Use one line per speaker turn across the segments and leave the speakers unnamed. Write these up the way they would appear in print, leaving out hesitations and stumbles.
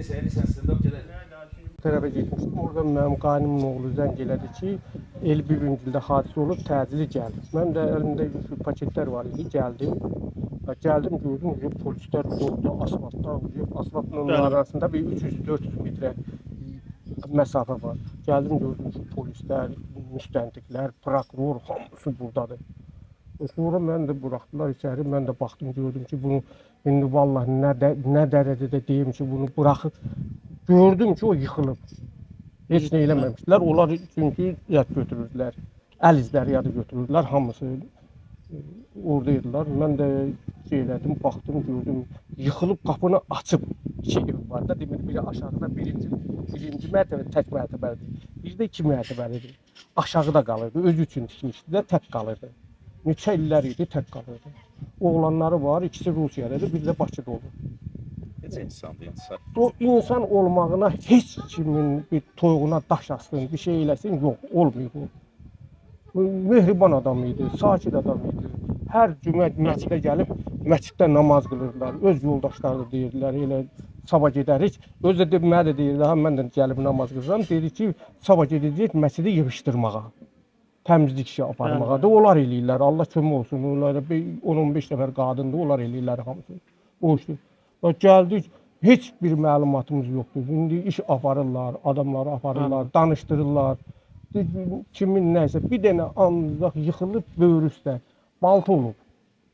Neyse, sen stand-up gelir.
Tərəfə getmişdim. Orada mənim qaynımın oğlu zəng elədi ki, el bir ildə hadisə olub, təcili gəl. Mən də əlimdə paketlər var idi, gəldim. Gəldim, gördüm ki, polislər yolda, asfaltda, asfaltın arasında bir 300-400 metrə məsafə var. Gəldim, gördüm ki, polislər, müstəntiqlər, prokuror, hamısı buradadır. Sonra mən də buraxdılar içəri, mən də baxdım, gördüm ki, bunu indi vallahi nə dərəcədə deyim ki, bunu buraxıb. Gördüm ki, o yıxılıb. Heç nə eləməmişdilər. Onlar çünki yad götürürdülər. Əl izləri yadı götürürdülər. Hamısı oradaydılar. Mən də şey elədim, baxdım, gördüm. Yıxılıb qapını açıb. İki ev var da. Demir biri aşağıda birinci mərtəbə tək mərtəbədir. Bir də iki mərtəbəlidir. Aşağıda qalırdı. Özü üçün tikmişdi də tək qalırdı. Neçə illər idi tək qalırdı. Oğlanları var. İkisi Rusiyadadır. Bir də Bakıda olur.
İnsandır, insan.
O insan olmağına heç kimin bir toyuğuna daş atsın, bir şey eləsin, yox, olmuyor bu. Mehriban adam idi, sakit adam idi. Hər cümə məscidə gəlib, məsciddə namaz qılırdılar. Öz yoldaşları deyirdilər, elə sabah gedərik. Özü də mənə də deyirdi, mən də gəlib namaz qılıram. Dedi ki, sabah gedəcək məscidi yığışdırmağa, təmizlik işi aparmağa da onlar eləyirlər. Allah kömək olsun, onlara 10-15 nəfər qadındır, onlar eləyirlər hamısı. O işte. Gəldik, heç bir məlumatımız yoxdur. İndi iş aparırlar, adamları aparırlar, danışdırırlar. Kimin nəysə, bir dənə ancaq yıxılıb böyrü üstə. Balta olub.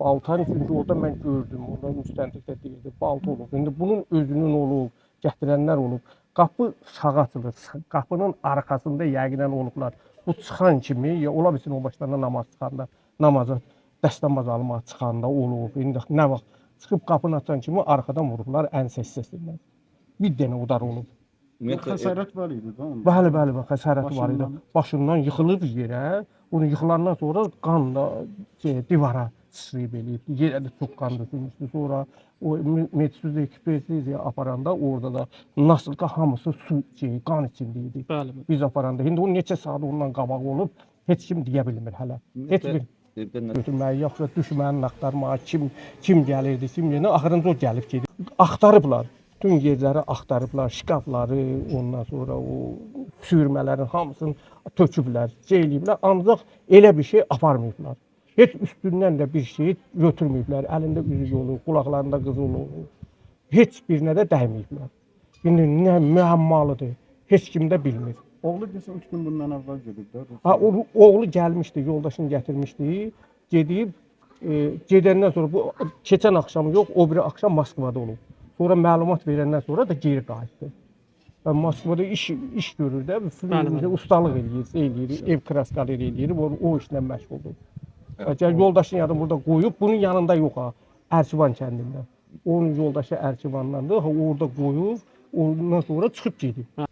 Baltanın çünki orada mən gördüm, orada müstəntiqdə deyildi, balta olub. İndi bunun özünün olub, gətirənlər olub. Qapı sağa açılır, qapının arxasında yəqinən olublar. Bu çıxan kimi, ya ola bilsin o başlarına namaz çıxanda, namaza, dəstəmaz almağa çıxanda olub. İndi nə vaxt? Çıxıb qapını açan kimi arxadan vurublar ən səs-səsindən. Bir dənə udar olub.
Xəsarət var idi da onda.
Bəli, xəsarət var idi. Başından yıxılıb yerə, onu yıxılandan sonra qan da divara sıçrayıb eləyib. Yerə də çox qan dökülmüşdü. Sonra o medsiz ekspertiziya aparanda orada da nasıl ki hamısı su qan içində idi. Biz aparanda. İndi o neçə saat ondan qabaq olub, heç kim deyə bilmir hələ. Heç bir götürməyi, yoxsa düşməni axtarmağa, kim gəlirdi, kim gəlirdi, axırıncı o gəlib gedir. Axtarıblar, bütün yerləri axtarıblar, şkafları, ondan sonra o sürmələrin hamısını töküblər, eləyiblər, ancaq elə bir şey aparmayıblar. Heç üstündən də bir şey götürməyiblər, əlində üzük olur, qulaqlarında qızıl olur, heç birinə də dəyməyiblər. İndi nə müəmmalıdır, heç kim də bilmir.
Oğlu desə 3 gün bundan əvvəl gedib də.
Oğlu gəlmişdi, yoldaşını gətirmişdi. Gedib, gedəndən sonra bu keçən axşam yox, o biri axşam Moskvada olub. Sonra məlumat verəndən sonra da geri qayıtdı. Moskvada iş görür də, ustalıq eləyir, ev kraskaları eləyir, o işlə məşğuldur. Yoldaşın yanında burada qoyub, bunun yanında yox ha, Ərkivan kəndində. Onun yoldaşı Ərkivandandır, orada qoyub, ondan sonra çıxıb gedib.